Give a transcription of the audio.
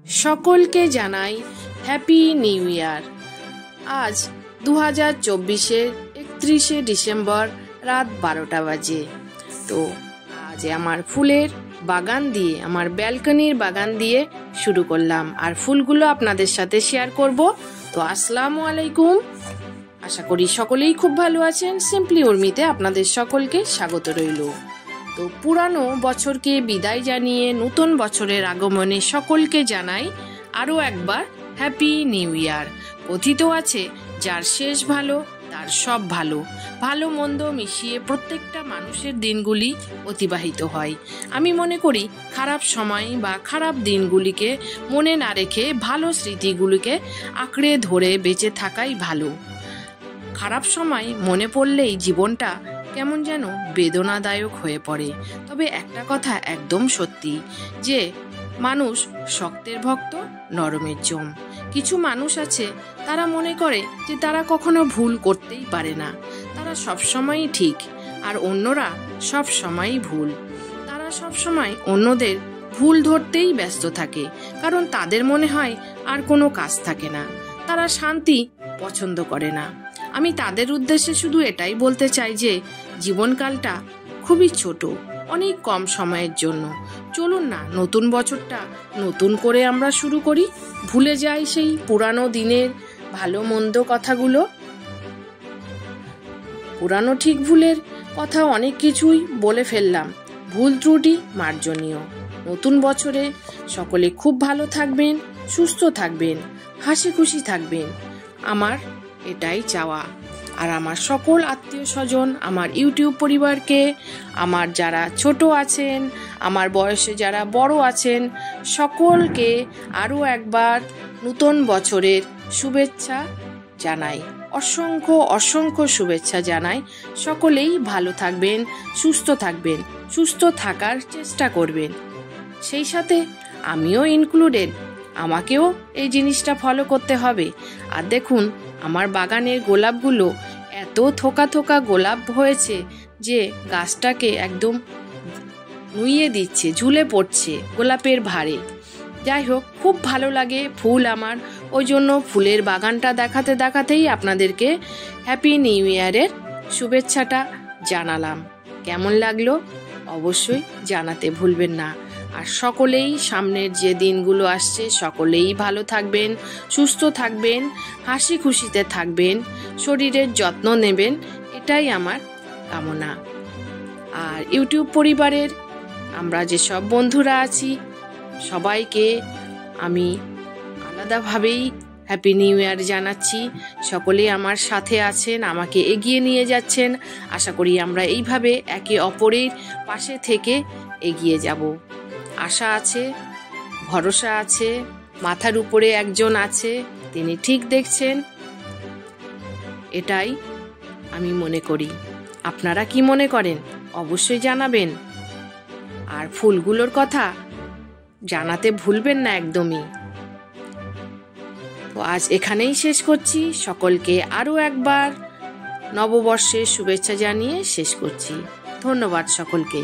সকলকে জানাই happy new year. আজ 2024-এর 31শে ডিসেম্বর রাত 12টা বাজে। তো আজ আমার ফুলের বাগান দিয়ে, আমার ব্যালকনির বাগান দিয়ে শুরু করলাম, আর ফুলগুলো আপনাদের সাথে শেয়ার করব। তো আসসালামু আলাইকুম, আশা করি সকলেই খুব ভালো আছেন। সিম্পলি উর্মিতে আপনাদের সকলকে স্বাগত রইল। তো পুরানো বছরকে বিদায় জানিয়ে নতুন বছরের আগমনে সকলকে জানাই আরও একবার হ্যাপি নিউ ইয়ার। কথিত আছে, যার শেষ ভালো তার সব ভালো। ভালো মন্দ মিশিয়ে প্রত্যেকটা মানুষের দিনগুলি অতিবাহিত হয়। আমি মনে করি খারাপ সময় বা খারাপ দিনগুলিকে মনে না রেখে ভালো স্মৃতিগুলিকে আঁকড়ে ধরে বেঁচে থাকাই ভালো। খারাপ সময় মনে পড়লেই জীবনটা কেমন যেন বেদনাদায়ক হয়ে পড়ে। তবে একটা কথা একদম সত্যি, যে মানুষ শক্তের ভক্ত, নরমের জম। কিছু মানুষ আছে, তারা মনে করে যে তারা কখনো ভুল করতেই পারে না, তারা সবসময়ই ঠিক, আর অন্যরা সবসময়ই ভুল। তারা সবসময় অন্যদের ভুল ধরতেই ব্যস্ত থাকে, কারণ তাদের মনে হয় আর কোনো কাজ থাকে না। তারা শান্তি পছন্দ করে না। আমি তাদের উদ্দেশ্যে শুধু এটাই বলতে চাই যে জীবনকালটা খুবই ছোট, অনেক কম সময়ের জন্য। চলুন না নতুন বছরটা নতুন করে আমরা শুরু করি, ভুলে যাই সেই পুরানো দিনের ভালো মন্দ কথাগুলো। পুরানো ঠিক ভুলের কথা অনেক কিছুই বলে ফেললাম, ভুল ত্রুটি মার্জনীয়। নতুন বছরে সকলে খুব ভালো থাকবেন, সুস্থ থাকবেন, হাসি খুশি থাকবেন, আমার এটাই চাওয়া। আর আমার সকল আত্মীয় স্বজন, আমার ইউটিউব পরিবারকে, আমার যারা ছোট আছেন, আমার বয়সে যারা বড় আছেন, সকলকে আরও একবার নতুন বছরের শুভেচ্ছা জানাই। অসংখ্য অসংখ্য শুভেচ্ছা জানাই। সকলেই ভালো থাকবেন, সুস্থ থাকবেন, সুস্থ থাকার চেষ্টা করবেন। সেই সাথে আমিও ইনক্লুডেড, আমাকেও এই জিনিসটা ফলো করতে হবে। আর দেখুন, আমার বাগানের গোলাপগুলো এত থোকা থোকা গোলাপ হয়েছে যে গাছটাকে একদম নুইয়ে দিচ্ছে, ঝুলে পড়ছে গোলাপের ভারে। যাই হোক, খুব ভালো লাগে ফুল আমার, ওই জন্য ফুলের বাগানটা দেখাতে দেখাতেই আপনাদেরকে হ্যাপি নিউ ইয়ারের শুভেচ্ছাটা জানালাম। কেমন লাগলো অবশ্যই জানাতে ভুলবেন না। আর সকলেই সামনের যে দিনগুলো আসছে, সকলেই ভালো থাকবেন, সুস্থ থাকবেন, হাসি খুশিতে থাকবেন, শরীরের যত্ন নেবেন, এটাই আমার কামনা। আর ইউটিউব পরিবারের আমরা যেসব বন্ধুরা আছি, সবাইকে আমি আলাদাভাবেই হ্যাপি নিউ ইয়ার জানাচ্ছি। সকলেই আমার সাথে আছেন, আমাকে এগিয়ে নিয়ে যাচ্ছেন। আশা করি আমরা এইভাবে একে অপরের পাশে থেকে এগিয়ে যাব। আশা আছে, ভরসা আছে, মাথার উপরে একজন আছে, তিনি ঠিক দেখছেন, এটাই আমি মনে করি। আপনারা কি মনে করেন অবশ্যই জানাবেন। আর ফুলগুলোর কথা জানাতে ভুলবেন না একদমই। তো আজ এখানেই শেষ করছি। সকলকে আরও একবার নববর্ষের শুভেচ্ছা জানিয়ে শেষ করছি। ধন্যবাদ সকলকে।